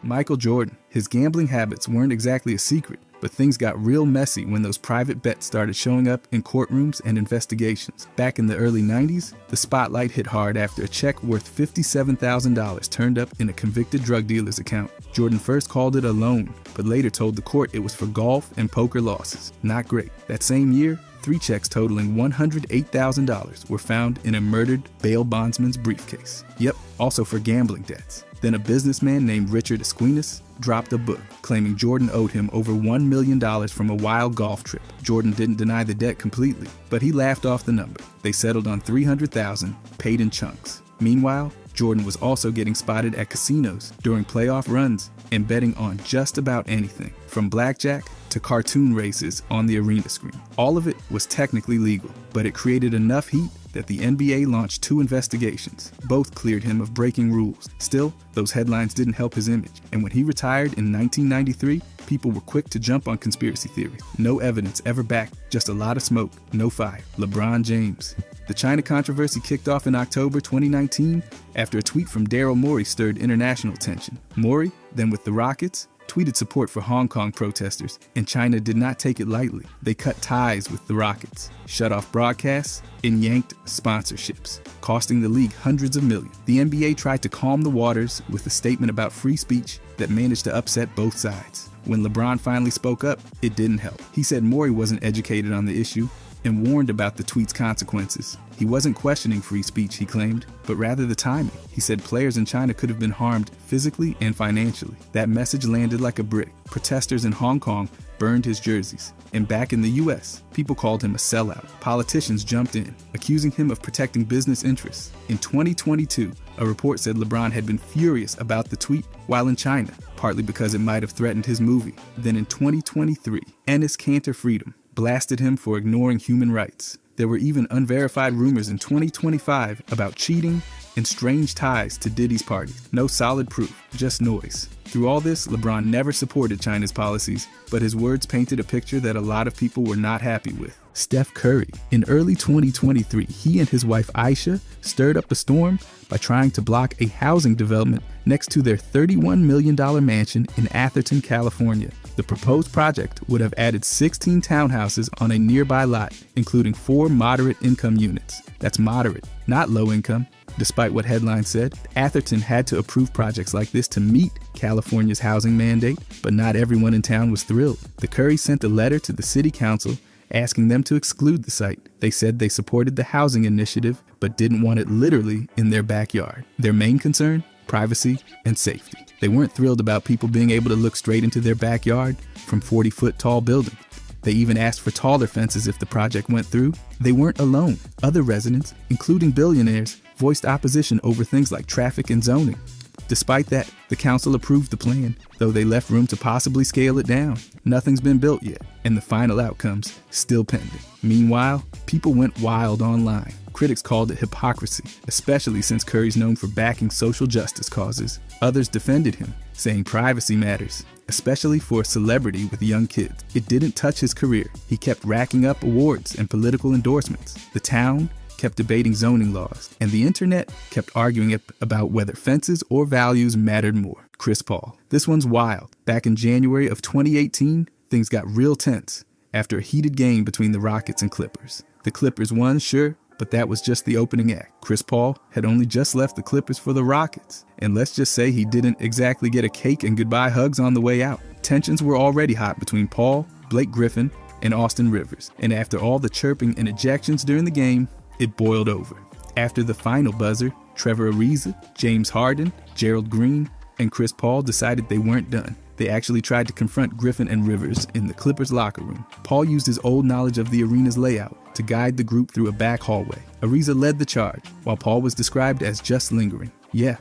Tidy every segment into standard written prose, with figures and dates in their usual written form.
Michael Jordan. His gambling habits weren't exactly a secret, but things got real messy when those private bets started showing up in courtrooms and investigations. Back in the early 90s, the spotlight hit hard after a check worth $57,000 turned up in a convicted drug dealer's account. Jordan first called it a loan, but later told the court it was for golf and poker losses. Not great. That same year, 3 checks totaling $108,000 were found in a murdered bail bondsman's briefcase. Yep, also for gambling debts. Then a businessman named Richard Esquinas dropped a book claiming Jordan owed him over $1 million from a wild golf trip. Jordan didn't deny the debt completely, but he laughed off the number. They settled on $300,000, paid in chunks. Meanwhile, Jordan was also getting spotted at casinos during playoff runs and betting on just about anything, from blackjack to cartoon races on the arena screen. All of it was technically legal, but it created enough heat that the NBA launched 2 investigations. Both cleared him of breaking rules. Still, those headlines didn't help his image, and when he retired in 1993, people were quick to jump on conspiracy theories. No evidence ever backed, just a lot of smoke, no fire. LeBron James. The China controversy kicked off in October 2019 after a tweet from Daryl Morey stirred international tension. Morey, then with the Rockets, tweeted support for Hong Kong protesters, and China did not take it lightly. They cut ties with the Rockets, shut off broadcasts, and yanked sponsorships, costing the league hundreds of millions. The NBA tried to calm the waters with a statement about free speech that managed to upset both sides. When LeBron finally spoke up, it didn't help. He said Morey wasn't educated on the issue and warned about the tweet's consequences. He wasn't questioning free speech, he claimed, but rather the timing. He said players in China could have been harmed physically and financially. That message landed like a brick. Protesters in Hong Kong burned his jerseys. And back in the US, people called him a sellout. Politicians jumped in, accusing him of protecting business interests. In 2022, a report said LeBron had been furious about the tweet while in China, partly because it might have threatened his movie. Then in 2023, Enes Kanter Freedom blasted him for ignoring human rights. There were even unverified rumors in 2025 about cheating and strange ties to Diddy's parties. No solid proof, just noise. Through all this, LeBron never supported China's policies, but his words painted a picture that a lot of people were not happy with. Steph Curry. In early 2023, he and his wife Aisha stirred up a storm by trying to block a housing development next to their $31 million mansion in Atherton, California. The proposed project would have added 16 townhouses on a nearby lot, including 4 moderate income units. That's moderate, not low income. Despite what headlines said, Atherton had to approve projects like this to meet California's housing mandate, but not everyone in town was thrilled. The Currys sent a letter to the city council asking them to exclude the site. They said they supported the housing initiative, but didn't want it literally in their backyard. Their main concern? Privacy and safety. They weren't thrilled about people being able to look straight into their backyard from 40-foot tall buildings. They even asked for taller fences if the project went through. They weren't alone. Other residents, including billionaires, voiced opposition over things like traffic and zoning. Despite that, the council approved the plan, though they left room to possibly scale it down. Nothing's been built yet, and the final outcome's still pending. Meanwhile, people went wild online. Critics called it hypocrisy, especially since Curry's known for backing social justice causes. Others defended him, saying privacy matters, especially for a celebrity with young kids. It didn't touch his career. He kept racking up awards and political endorsements. The town kept debating zoning laws, and the internet kept arguing about whether fences or values mattered more. Chris Paul. This one's wild. Back in January of 2018, things got real tense after a heated game between the Rockets and Clippers. The Clippers won, sure, but that was just the opening act. Chris Paul had only just left the Clippers for the Rockets, and let's just say he didn't exactly get a cake and goodbye hugs on the way out. Tensions were already hot between Paul, Blake Griffin, and Austin Rivers, and after all the chirping and ejections during the game, it boiled over. After the final buzzer, Trevor Ariza, James Harden, Gerald Green, and Chris Paul decided they weren't done. They actually tried to confront Griffin and Rivers in the Clippers locker room. Paul used his old knowledge of the arena's layout to guide the group through a back hallway. Ariza led the charge, while Paul was described as just lingering. Yeah,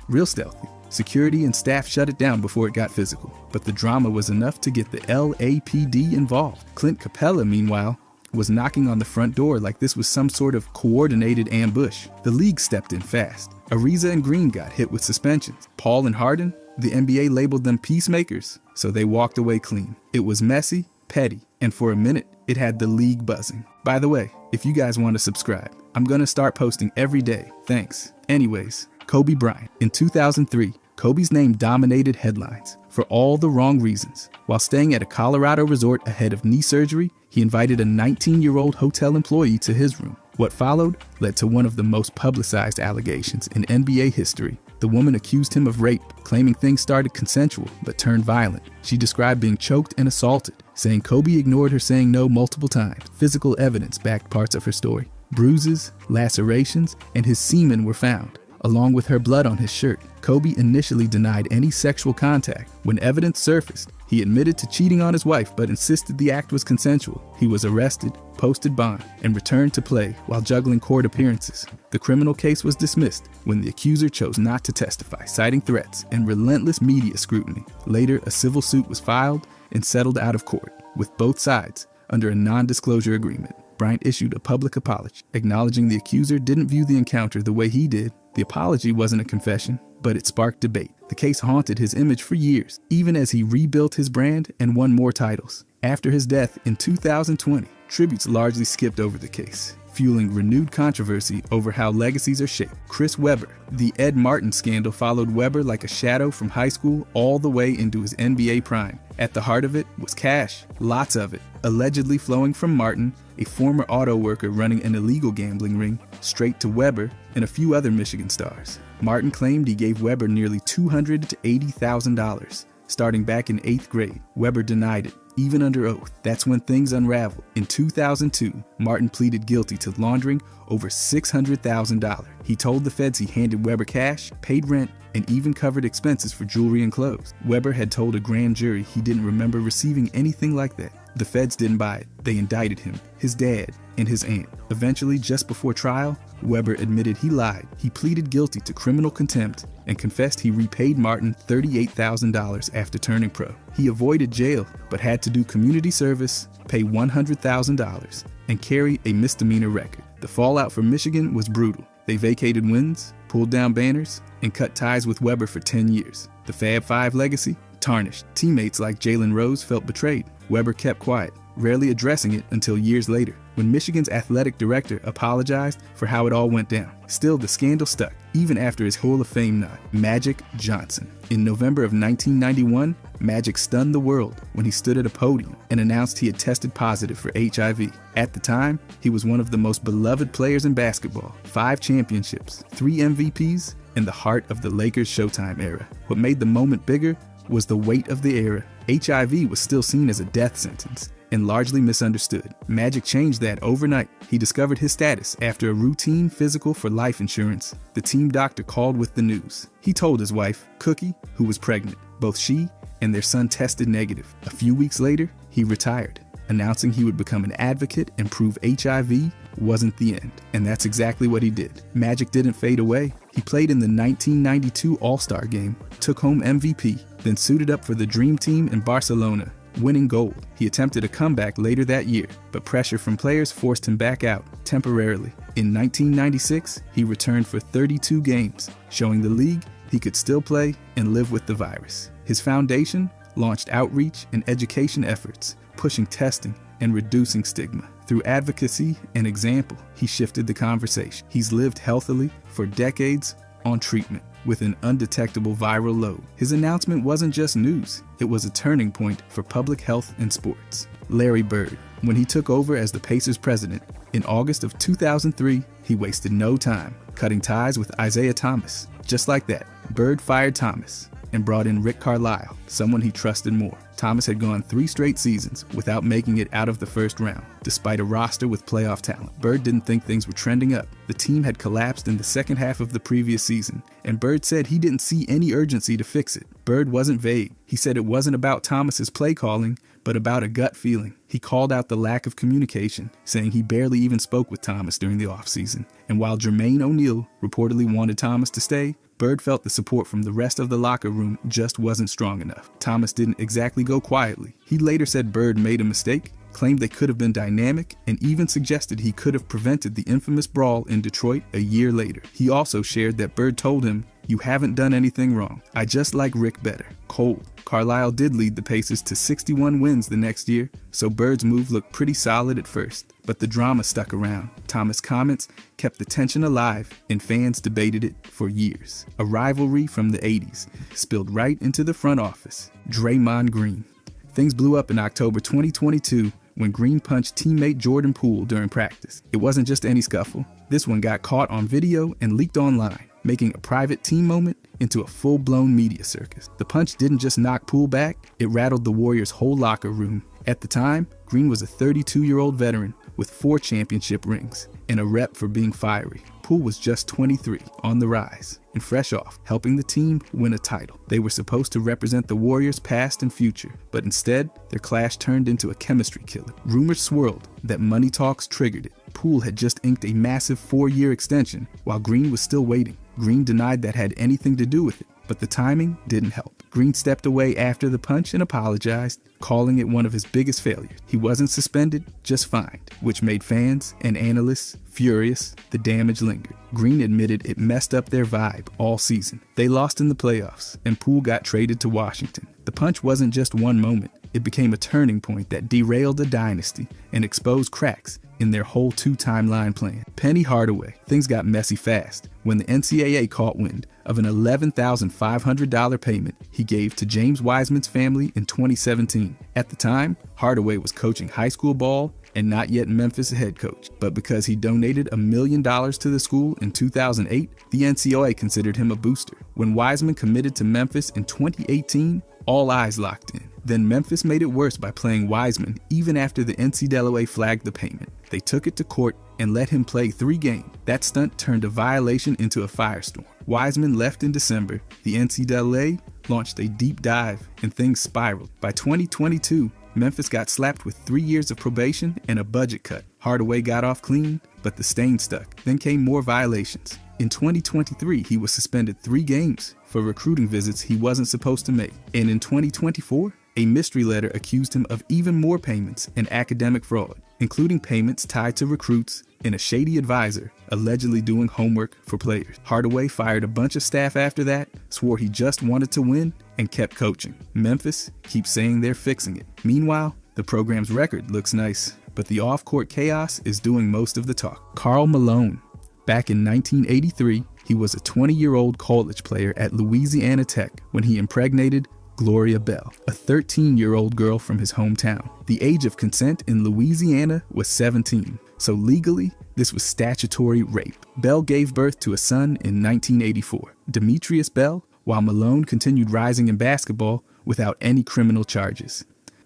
real stealthy. Security and staff shut it down before it got physical, but the drama was enough to get the LAPD involved. Clint Capella, meanwhile, was knocking on the front door like this was some sort of coordinated ambush. The league stepped in fast. Ariza and Green got hit with suspensions. Paul and Harden, the NBA labeled them peacemakers, so they walked away clean. It was messy, petty, and for a minute, it had the league buzzing. By the way, if you guys want to subscribe, I'm gonna start posting every day. Thanks. Anyways, Kobe Bryant. In 2003, Kobe's name dominated headlines for all the wrong reasons. While staying at a Colorado resort ahead of knee surgery, he invited a 19-year-old hotel employee to his room. What followed led to one of the most publicized allegations in NBA history. The woman accused him of rape, claiming things started consensual but turned violent. She described being choked and assaulted, saying Kobe ignored her saying no multiple times. Physical evidence backed parts of her story. Bruises, lacerations, and his semen were found, along with her blood on his shirt. Kobe initially denied any sexual contact. When evidence surfaced, he admitted to cheating on his wife but insisted the act was consensual. He was arrested, posted bond, and returned to play while juggling court appearances. The criminal case was dismissed when the accuser chose not to testify, citing threats and relentless media scrutiny. Later, a civil suit was filed and settled out of court, with both sides under a non-disclosure agreement. Bryant issued a public apology, acknowledging the accuser didn't view the encounter the way he did. The apology wasn't a confession, but it sparked debate. The case haunted his image for years, even as he rebuilt his brand and won more titles. After his death in 2020, tributes largely skipped over the case, fueling renewed controversy over how legacies are shaped. Chris Webber. The Ed Martin scandal followed Webber like a shadow from high school all the way into his NBA prime. At the heart of it was cash, lots of it, allegedly flowing from Martin, a former auto worker running an illegal gambling ring, straight to Webber and a few other Michigan stars. Martin claimed he gave Webber nearly $200,000 to $80,000, starting back in 8th grade. Webber denied it, even under oath. That's when things unraveled. In 2002, Martin pleaded guilty to laundering over $600,000. He told the feds he handed Webber cash, paid rent, and even covered expenses for jewelry and clothes. Webber had told a grand jury he didn't remember receiving anything like that. The feds didn't buy it. They indicted him, his dad, and his aunt. Eventually, just before trial, Webber admitted he lied. He pleaded guilty to criminal contempt and confessed he repaid Martin $38,000 after turning pro. He avoided jail, but had to do community service, pay $100,000, and carry a misdemeanor record. The fallout for Michigan was brutal. They vacated wins, pulled down banners, and cut ties with Webber for 10 years. The Fab Five legacy? Tarnished. Teammates like Jalen Rose felt betrayed. Webber kept quiet, rarely addressing it until years later, when Michigan's athletic director apologized for how it all went down. Still, the scandal stuck, even after his Hall of Fame nod. Magic Johnson. In November of 1991, Magic stunned the world when he stood at a podium and announced he had tested positive for HIV. At the time, he was one of the most beloved players in basketball. 5 championships, 3 MVPs, and the heart of the Lakers Showtime era. What made the moment bigger was the weight of the era. HIV was still seen as a death sentence and largely misunderstood. Magic changed that overnight. He discovered his status after a routine physical for life insurance. The team doctor called with the news. He told his wife, Cookie, who was pregnant. Both she and their son tested negative. A few weeks later, he retired, announcing he would become an advocate and prove HIV wasn't the end. And that's exactly what he did. Magic didn't fade away. He played in the 1992 All-Star Game, took home MVP, then suited up for the Dream Team in Barcelona, winning gold. He attempted a comeback later that year, but pressure from players forced him back out temporarily. In 1996, he returned for 32 games, showing the league he could still play and live with the virus. His foundation launched outreach and education efforts, pushing testing and reducing stigma. Through advocacy and example, he shifted the conversation. He's lived healthily for decades on treatment with an undetectable viral load. His announcement wasn't just news, it was a turning point for public health and sports. Larry Bird. When he took over as the Pacers president in August of 2003, he wasted no time cutting ties with Isaiah Thomas. Just like that, Bird fired Thomas and brought in Rick Carlisle, someone he trusted more. Thomas had gone 3 straight seasons without making it out of the first round, despite a roster with playoff talent. Bird didn't think things were trending up. The team had collapsed in the second half of the previous season, and Bird said he didn't see any urgency to fix it. Bird wasn't vague. He said it wasn't about Thomas's play calling, but about a gut feeling. He called out the lack of communication, saying he barely even spoke with Thomas during the offseason. And while Jermaine O'Neal reportedly wanted Thomas to stay, Bird felt the support from the rest of the locker room just wasn't strong enough. Thomas didn't exactly go quietly. He later said Bird made a mistake, claimed they could have been dynamic, and even suggested he could have prevented the infamous brawl in Detroit a year later. He also shared that Bird told him, "You haven't done anything wrong. I just like Rick better." Cold. Carlisle did lead the Pacers to 61 wins the next year, so Bird's move looked pretty solid at first. But the drama stuck around. Thomas' comments kept the tension alive, and fans debated it for years. A rivalry from the 80s spilled right into the front office. Draymond Green. Things blew up in October 2022 when Green punched teammate Jordan Poole during practice. It wasn't just any scuffle. This one got caught on video and leaked online, making a private team moment into a full-blown media circus. The punch didn't just knock Poole back, it rattled the Warriors' whole locker room. At the time, Green was a 32-year-old veteran with 4 championship rings and a rep for being fiery. Poole was just 23, on the rise, and fresh off, helping the team win a title. They were supposed to represent the Warriors' past and future, but instead, their clash turned into a chemistry killer. Rumors swirled that money talks triggered it. Poole had just inked a massive 4-year extension, while Green was still waiting. Green denied that had anything to do with it, but the timing didn't help. Green stepped away after the punch and apologized, calling it one of his biggest failures. He wasn't suspended, just fined, which made fans and analysts furious. The damage lingered. Green admitted it messed up their vibe all season. They lost in the playoffs, and Poole got traded to Washington. The punch wasn't just one moment. It became a turning point that derailed a dynasty and exposed cracks in their whole 2-timeline plan. Penny Hardaway. Things got messy fast when the NCAA caught wind of an $11,500 payment he gave to James Wiseman's family in 2017. At the time, Hardaway was coaching high school ball and not yet Memphis head coach. But because he donated $1 million to the school in 2008, the NCAA considered him a booster. When Wiseman committed to Memphis in 2018, all eyes locked in. Then Memphis made it worse by playing Wiseman even after the NCAA flagged the payment. They took it to court and let him play 3 games. That stunt turned a violation into a firestorm. Wiseman left in December. The NCAA launched a deep dive and things spiraled. By 2022, Memphis got slapped with 3 years of probation and a budget cut. Hardaway got off clean, but the stain stuck. Then came more violations. In 2023, he was suspended 3 games for recruiting visits he wasn't supposed to make. And in 2024, a mystery letter accused him of even more payments and academic fraud, including payments tied to recruits and a shady advisor allegedly doing homework for players. Hardaway fired a bunch of staff after that, swore he just wanted to win, and kept coaching. Memphis keeps saying they're fixing it. Meanwhile, the program's record looks nice, but the off-court chaos is doing most of the talk. Karl Malone. Back in 1983, he was a 20-year-old college player at Louisiana Tech when he impregnated Gloria Bell, a 13-year-old girl from his hometown. The age of consent in Louisiana was 17, so legally, this was statutory rape. Bell gave birth to a son in 1984, Demetrius Bell, while Malone continued rising in basketball without any criminal charges.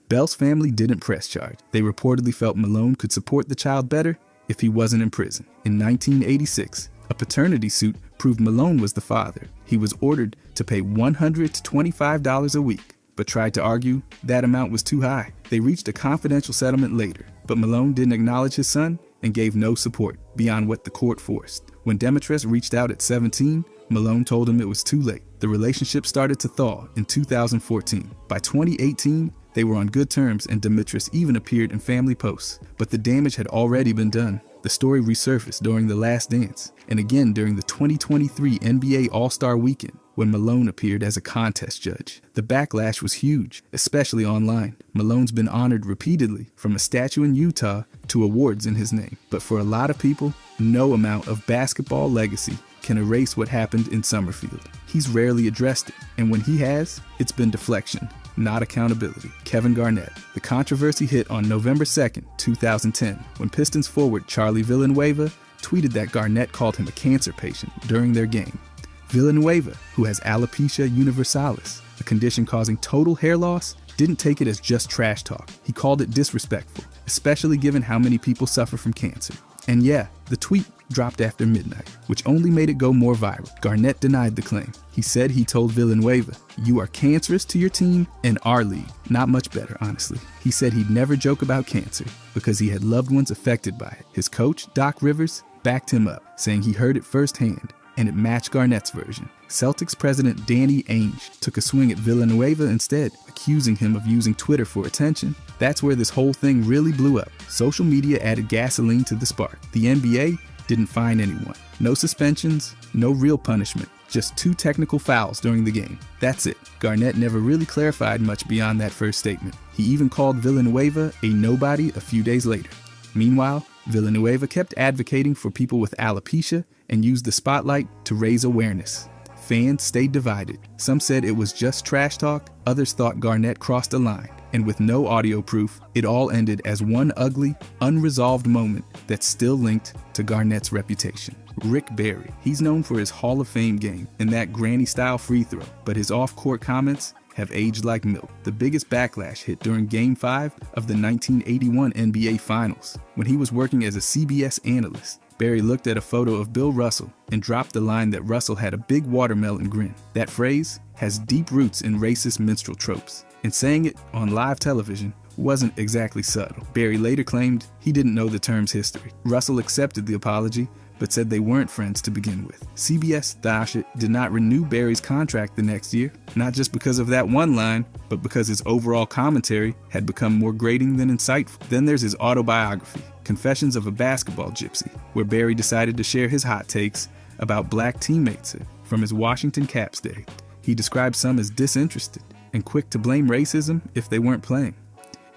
Bell's family didn't press charge. They reportedly felt Malone could support the child better if he wasn't in prison. In 1986, a paternity suit proved Malone was the father. He was ordered to pay $100 to $25 a week, but tried to argue that amount was too high. They reached a confidential settlement later, but Malone didn't acknowledge his son and gave no support beyond what the court forced. When Demetrius reached out at 17, Malone told him it was too late. The relationship started to thaw in 2014. By 2018, they were on good terms and Demetrius even appeared in family posts, but the damage had already been done. The story resurfaced during The Last Dance, and again during the 2023 NBA All-Star Weekend, when Malone appeared as a contest judge. The backlash was huge, especially online. Malone's been honored repeatedly, from a statue in Utah to awards in his name. But for a lot of people, no amount of basketball legacy can erase what happened in Summerfield. He's rarely addressed it, and when he has, it's been deflection, not accountability. Kevin Garnett. The controversy hit on November 2nd, 2010, when Pistons forward Charlie Villanueva tweeted that Garnett called him a cancer patient during their game. Villanueva, who has alopecia universalis, a condition causing total hair loss, didn't take it as just trash talk. He called it disrespectful, especially given how many people suffer from cancer. And yeah, the tweet dropped after midnight, which only made it go more viral. Garnett denied the claim. He said he told Villanueva, "You are cancerous to your team and our league." Not much better, honestly. He said he'd never joke about cancer because he had loved ones affected by it. His coach, Doc Rivers, backed him up, saying he heard it firsthand, and it matched Garnett's version. Celtics president Danny Ainge took a swing at Villanueva instead, accusing him of using Twitter for attention. That's where this whole thing really blew up. Social media added gasoline to the spark. The NBA didn't fine anyone. No suspensions, no real punishment, just 2 technical fouls during the game. That's it. Garnett never really clarified much beyond that first statement. He even called Villanueva a nobody a few days later. Meanwhile, Villanueva kept advocating for people with alopecia and used the spotlight to raise awareness. Fans stayed divided. Some said it was just trash talk, others thought Garnett crossed a line. And with no audio proof, it all ended as one ugly, unresolved moment that's still linked to Garnett's reputation. Rick Barry. He's known for his Hall of Fame game and that granny-style free throw, but his off-court comments have aged like milk. The biggest backlash hit during Game 5 of the 1981 NBA Finals, when he was working as a CBS analyst. Barry looked at a photo of Bill Russell and dropped the line that Russell had a big watermelon grin. That phrase has deep roots in racist minstrel tropes, and saying it on live television wasn't exactly subtle. Barry later claimed he didn't know the term's history. Russell accepted the apology, but said they weren't friends to begin with. CBS did not renew Barry's contract the next year, not just because of that one line, but because his overall commentary had become more grating than insightful. Then there's his autobiography, Confessions of a Basketball Gypsy, where Barry decided to share his hot takes about black teammates from his Washington Caps day. He described some as disinterested and quick to blame racism if they weren't playing.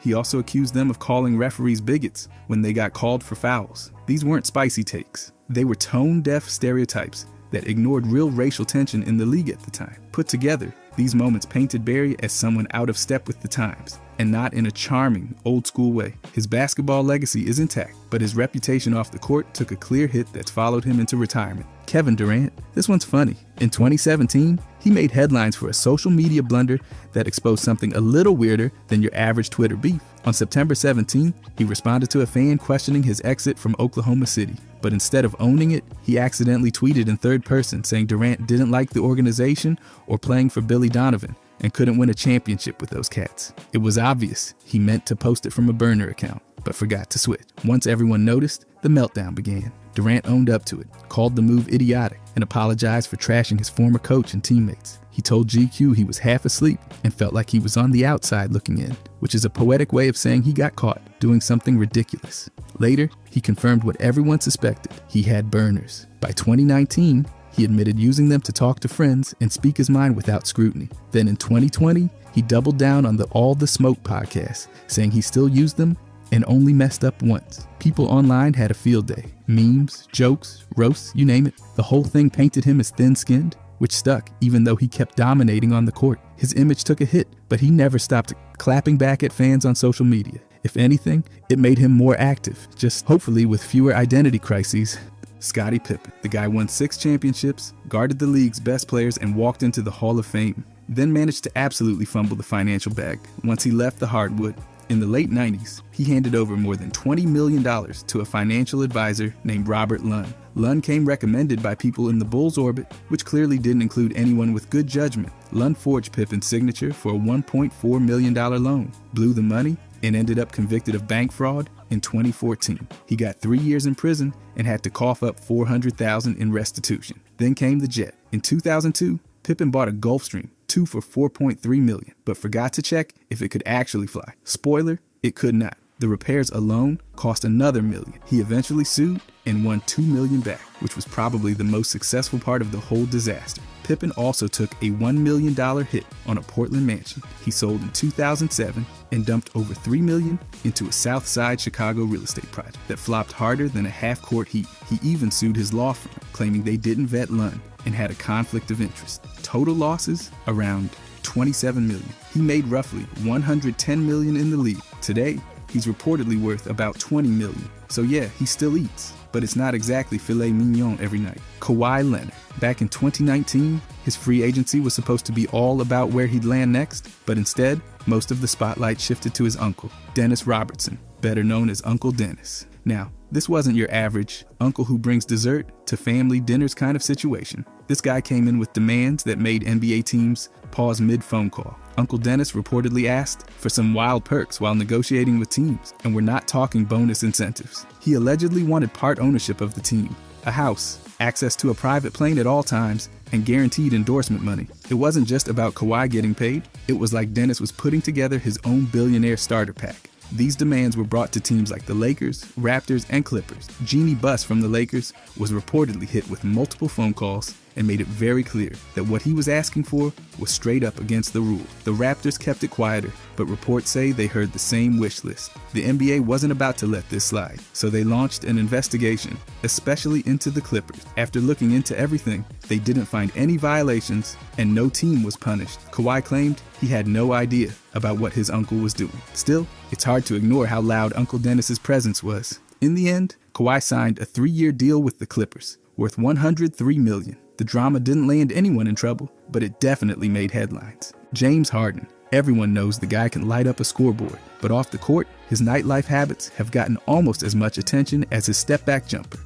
He also accused them of calling referees bigots when they got called for fouls. These weren't spicy takes. They were tone-deaf stereotypes that ignored real racial tension in the league at the time. Put together, these moments painted Barry as someone out of step with the times, and not in a charming, old-school way. His basketball legacy is intact, but his reputation off the court took a clear hit that's followed him into retirement. Kevin Durant. This one's funny. In 2017, he made headlines for a social media blunder that exposed something a little weirder than your average Twitter beef. On September 17th, he responded to a fan questioning his exit from Oklahoma City. But instead of owning it, he accidentally tweeted in third person saying Durant didn't like the organization or playing for Billy Donovan and couldn't win a championship with those cats. It was obvious he meant to post it from a burner account, but forgot to switch. Once everyone noticed, the meltdown began. Durant owned up to it, called the move idiotic, and apologized for trashing his former coach and teammates. He told GQ he was half asleep and felt like he was on the outside looking in, which is a poetic way of saying he got caught doing something ridiculous. Later, he confirmed what everyone suspected. He had burners. By 2019, he admitted using them to talk to friends and speak his mind without scrutiny. Then in 2020, he doubled down on the All the Smoke podcast, saying he still used them and only messed up once. People online had a field day. Memes, jokes, roasts, you name it. The whole thing painted him as thin-skinned, which stuck even though he kept dominating on the court. His image took a hit, but he never stopped clapping back at fans on social media. If anything, it made him more active, just hopefully with fewer identity crises. Scottie Pippen. The guy won 6 championships, guarded the league's best players, and walked into the Hall of Fame. Then managed to absolutely fumble the financial bag once he left the hardwood. In the late 90s, he handed over more than $20 million to a financial advisor named Robert Lunn. Lunn came recommended by people in the Bulls' orbit, which clearly didn't include anyone with good judgment. Lunn forged Pippen's signature for a $1.4 million loan, blew the money, and ended up convicted of bank fraud in 2014. He got 3 years in prison and had to cough up $400,000 in restitution. Then came the jet. In 2002, Pippen bought a Gulfstream, 2 for $4.3 million, but forgot to check if it could actually fly. Spoiler, it could not. The repairs alone cost another $1 million. He eventually sued and won $2 million back, which was probably the most successful part of the whole disaster. Pippen also took a $1 million hit on a Portland mansion he sold in 2007 and dumped over $3 million into a South Side Chicago real estate project that flopped harder than a half-court heat. He even sued his law firm, claiming they didn't vet Lunn and had a conflict of interest. Total losses around $27 million. He made roughly $110 million in the league. Today, he's reportedly worth about $20 million. So yeah, he still eats, but it's not exactly filet mignon every night. Kawhi Leonard. Back in 2019, his free agency was supposed to be all about where he'd land next, but instead, most of the spotlight shifted to his uncle, Dennis Robertson, better known as Uncle Dennis. Now, this wasn't your average uncle who brings dessert to family dinners kind of situation. This guy came in with demands that made NBA teams pause mid-phone call. Uncle Dennis reportedly asked for some wild perks while negotiating with teams, and we're not talking bonus incentives. He allegedly wanted part ownership of the team, a house, access to a private plane at all times, and guaranteed endorsement money. It wasn't just about Kawhi getting paid, it was like Dennis was putting together his own billionaire starter pack. These demands were brought to teams like the Lakers, Raptors, and Clippers. Jeannie Buss from the Lakers was reportedly hit with multiple phone calls and made it very clear that what he was asking for was straight up against the rule. The Raptors kept it quieter, but reports say they heard the same wish list. The NBA wasn't about to let this slide, so they launched an investigation, especially into the Clippers. After looking into everything, they didn't find any violations and no team was punished. Kawhi claimed he had no idea about what his uncle was doing. Still, it's hard to ignore how loud Uncle Dennis's presence was. In the end, Kawhi signed a 3-year deal with the Clippers, worth $103 million. The drama didn't land anyone in trouble, but it definitely made headlines. James Harden. Everyone knows the guy can light up a scoreboard, but off the court, his nightlife habits have gotten almost as much attention as his step-back jumper.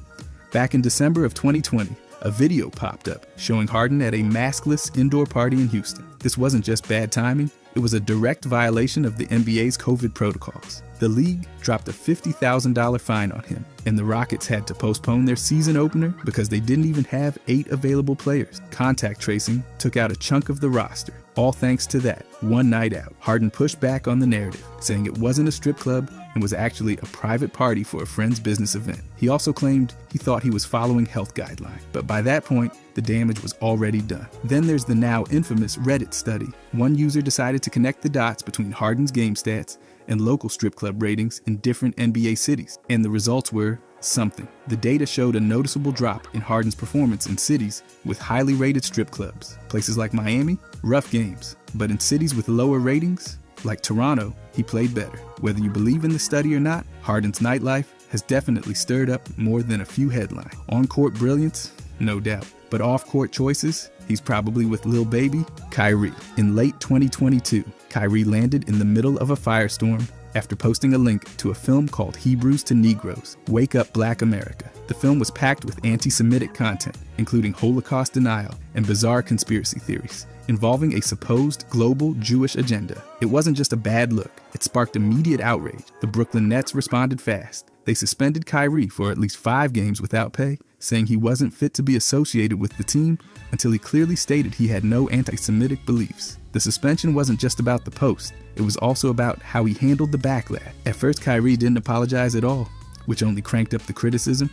Back in December of 2020, a video popped up showing Harden at a maskless indoor party in Houston. This wasn't just bad timing, it was a direct violation of the NBA's COVID protocols. The league dropped a $50,000 fine on him, and the Rockets had to postpone their season opener because they didn't even have 8 available players. Contact tracing took out a chunk of the roster. All thanks to that one night out. Harden pushed back on the narrative, saying it wasn't a strip club and was actually a private party for a friend's business event. He also claimed he thought he was following health guidelines, but by that point, the damage was already done. Then there's the now infamous Reddit study. One user decided to connect the dots between Harden's game stats and local strip club ratings in different NBA cities, and the results were something. The data showed a noticeable drop in Harden's performance in cities with highly rated strip clubs. Places like Miami, rough games, but in cities with lower ratings, like Toronto, he played better. Whether you believe in the study or not, Harden's nightlife has definitely stirred up more than a few headlines. On-court brilliance, no doubt, but off-court choices, he's probably with Lil Baby, Kyrie. In late 2022, Kyrie landed in the middle of a firestorm after posting a link to a film called Hebrews to Negroes, Wake Up Black America. The film was packed with anti-Semitic content, including Holocaust denial and bizarre conspiracy theories involving a supposed global Jewish agenda. It wasn't just a bad look, it sparked immediate outrage. The Brooklyn Nets responded fast. They suspended Kyrie for at least 5 games without pay, saying he wasn't fit to be associated with the team until he clearly stated he had no anti-Semitic beliefs. The suspension wasn't just about the post, it was also about how he handled the backlash. At first, Kyrie didn't apologize at all, which only cranked up the criticism.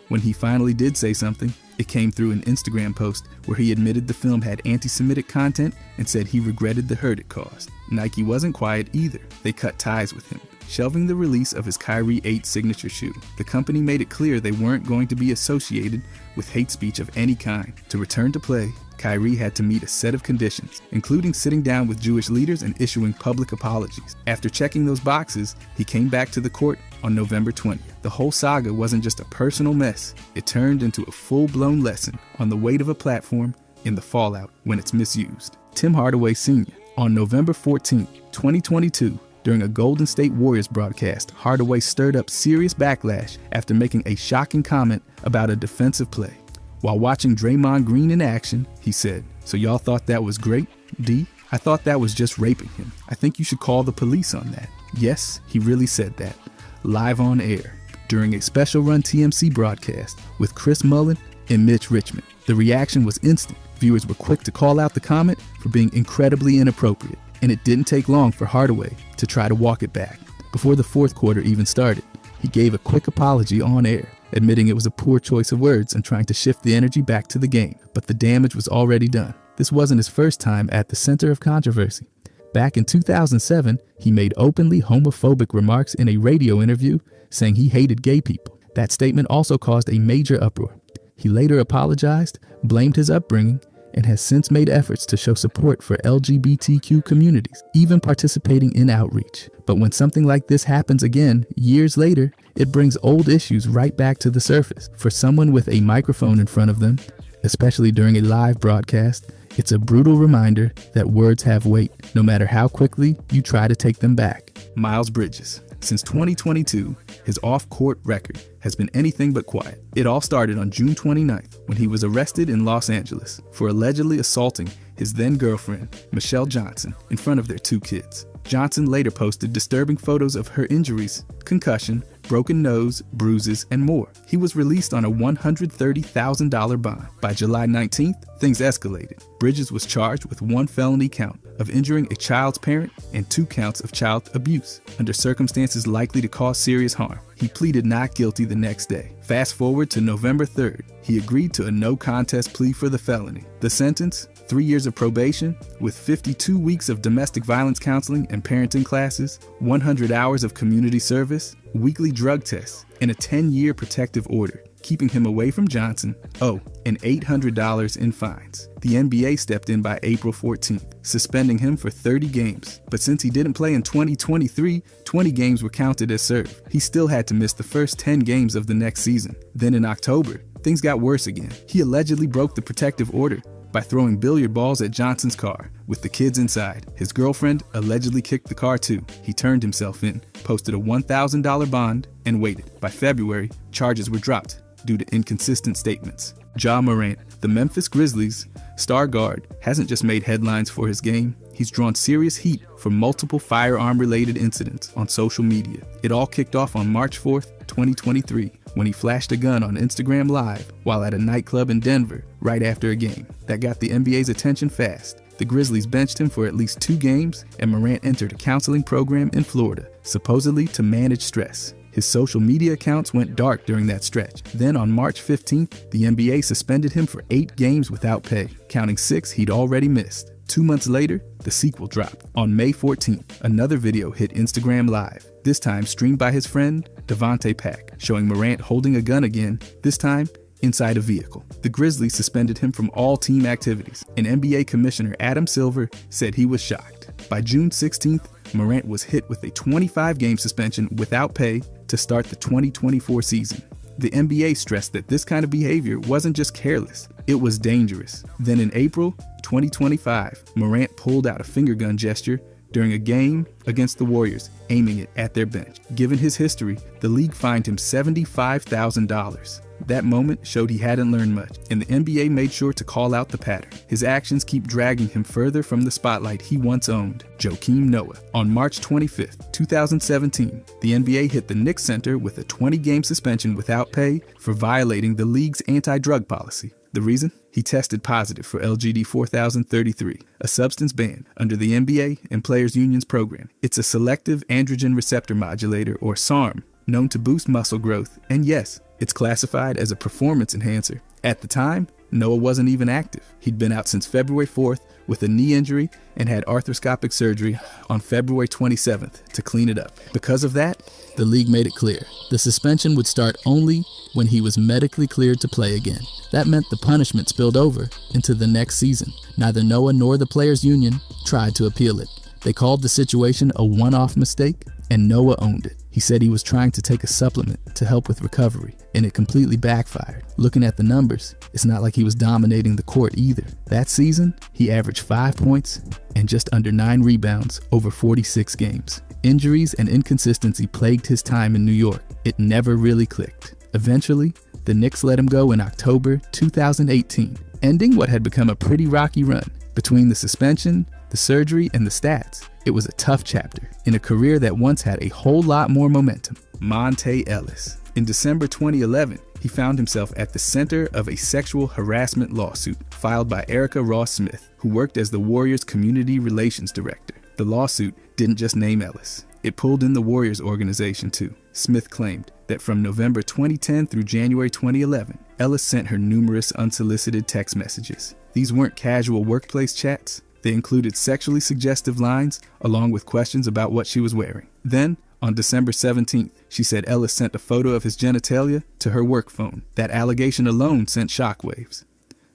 When he finally did say something, it came through an Instagram post where he admitted the film had anti-Semitic content and said he regretted the hurt it caused. Nike wasn't quiet either. They cut ties with him, shelving the release of his Kyrie 8 signature shoe. The company made it clear they weren't going to be associated with hate speech of any kind. To return to play, Kyrie had to meet a set of conditions, including sitting down with Jewish leaders and issuing public apologies. After checking those boxes, he came back to the court on November 20th. The whole saga wasn't just a personal mess, it turned into a full-blown lesson on the weight of a platform and the fallout when it's misused. Tim Hardaway Sr. On November 14, 2022, during a Golden State Warriors broadcast, Hardaway stirred up serious backlash after making a shocking comment about a defensive play. While watching Draymond Green in action, he said, "So y'all thought that was great, D? I thought that was just raping him. I think you should call the police on that." Yes, he really said that. Live on air, during a special run TMC broadcast with Chris Mullin and Mitch Richmond. The reaction was instant. Viewers were quick to call out the comment for being incredibly inappropriate, and it didn't take long for Hardaway to try to walk it back. Before the fourth quarter even started, he gave a quick apology on air, admitting it was a poor choice of words and trying to shift the energy back to the game. But the damage was already done. This wasn't his first time at the center of controversy. Back in 2007, he made openly homophobic remarks in a radio interview, saying he hated gay people. That statement also caused a major uproar. He later apologized, blamed his upbringing, and has since made efforts to show support for LGBTQ communities, even participating in outreach. But when something like this happens again, years later, it brings old issues right back to the surface. For someone with a microphone in front of them, especially during a live broadcast, it's a brutal reminder that words have weight, no matter how quickly you try to take them back. Miles Bridges. Since 2022, his off-court record has been anything but quiet. It all started on June 29th when he was arrested in Los Angeles for allegedly assaulting his then-girlfriend, Michelle Johnson, in front of their 2 kids. Johnson later posted disturbing photos of her injuries, concussion, broken nose, bruises, and more. He was released on a $130,000 bond. By July 19th, things escalated. Bridges was charged with 1 felony count of injuring a child's parent and 2 counts of child abuse under circumstances likely to cause serious harm. He pleaded not guilty the next day. Fast forward to November 3rd. He agreed to a no contest plea for the felony. The sentence? 3 years of probation with 52 weeks of domestic violence counseling and parenting classes, 100 hours of community service, weekly drug tests, and a 10-year protective order, keeping him away from Johnson. Oh, and $800 in fines. The NBA stepped in by April 14th, suspending him for 30 games. But since he didn't play in 2023, 20 games were counted as served. He still had to miss the first 10 games of the next season. Then in October, things got worse again. He allegedly broke the protective order by throwing billiard balls at Johnson's car with the kids inside. His girlfriend allegedly kicked the car too. He turned himself in, posted a $1,000 bond, and waited. By February, charges were dropped due to inconsistent statements. Ja Morant, the Memphis Grizzlies star guard, hasn't just made headlines for his game, he's drawn serious heat for multiple firearm-related incidents on social media. It all kicked off on March 4th, 2023, when he flashed a gun on Instagram Live while at a nightclub in Denver right after a game. That got the NBA's attention fast. The Grizzlies benched him for at least 2 games, and Morant entered a counseling program in Florida, supposedly to manage stress. His social media accounts went dark during that stretch. Then on March 15th, the NBA suspended him for 8 games without pay, counting 6 he'd already missed. 2 months later, the sequel dropped. On May 14th, another video hit Instagram Live, this time streamed by his friend Devontae Pack, showing Morant holding a gun again, this time inside a vehicle. The Grizzlies suspended him from all team activities, and NBA Commissioner Adam Silver said he was shocked. By June 16th, Morant was hit with a 25-game suspension without pay to start the 2024 season. The NBA stressed that this kind of behavior wasn't just careless, it was dangerous. Then in April 2025, Morant pulled out a finger gun gesture during a game against the Warriors, aiming it at their bench. Given his history, the league fined him $75,000. That moment showed he hadn't learned much, and the NBA made sure to call out the pattern. His actions keep dragging him further from the spotlight he once owned. Joakim Noah. On March 25th, 2017, the NBA hit the Knicks center with a 20-game suspension without pay for violating the league's anti-drug policy. The reason? He tested positive for LGD 4033, a substance banned under the NBA and Players Union's program. It's a selective androgen receptor modulator, or SARM, known to boost muscle growth, and yes, it's classified as a performance enhancer. At the time, Noah wasn't even active. He'd been out since February 4th with a knee injury and had arthroscopic surgery on February 27th to clean it up. Because of that, the league made it clear the suspension would start only when he was medically cleared to play again. That meant the punishment spilled over into the next season. Neither Noah nor the Players Union tried to appeal it. They called the situation a one-off mistake, and Noah owned it. He said he was trying to take a supplement to help with recovery, and it completely backfired. Looking at the numbers, it's not like he was dominating the court either. That season, he averaged 5 points and just under 9 rebounds over 46 games. Injuries and inconsistency plagued his time in New York. It never really clicked. Eventually, the Knicks let him go in October 2018, ending what had become a pretty rocky run. Between the suspension, the surgery, and the stats, it was a tough chapter in a career that once had a whole lot more momentum. Monte Ellis. In December 2011, he found himself at the center of a sexual harassment lawsuit filed by Erica Ross Smith, who worked as the Warriors' community relations director. The lawsuit didn't just name Ellis. It pulled in the Warriors organization too. Smith claimed that from November 2010 through January 2011, Ellis sent her numerous unsolicited text messages. These weren't casual workplace chats. They included sexually suggestive lines along with questions about what she was wearing. Then, on December 17th, she said Ellis sent a photo of his genitalia to her work phone. That allegation alone sent shockwaves.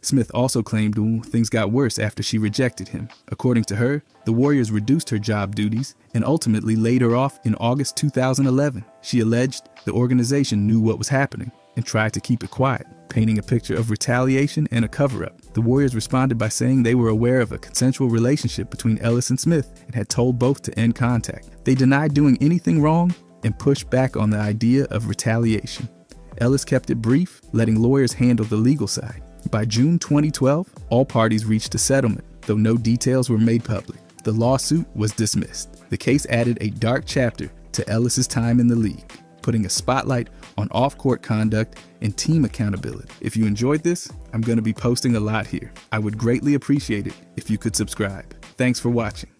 Smith also claimed things got worse after she rejected him. According to her, the Warriors reduced her job duties and ultimately laid her off in August 2011. She alleged the organization knew what was happening and tried to keep it quiet, painting a picture of retaliation and a cover-up. The Warriors responded by saying they were aware of a consensual relationship between Ellis and Smith and had told both to end contact. They denied doing anything wrong and pushed back on the idea of retaliation. Ellis kept it brief, letting lawyers handle the legal side. By June 2012, all parties reached a settlement, though no details were made public. The lawsuit was dismissed. The case added a dark chapter to Ellis's time in the league, putting a spotlight on off-court conduct and team accountability. If you enjoyed this, I'm going to be posting a lot here. I would greatly appreciate it if you could subscribe. Thanks for watching.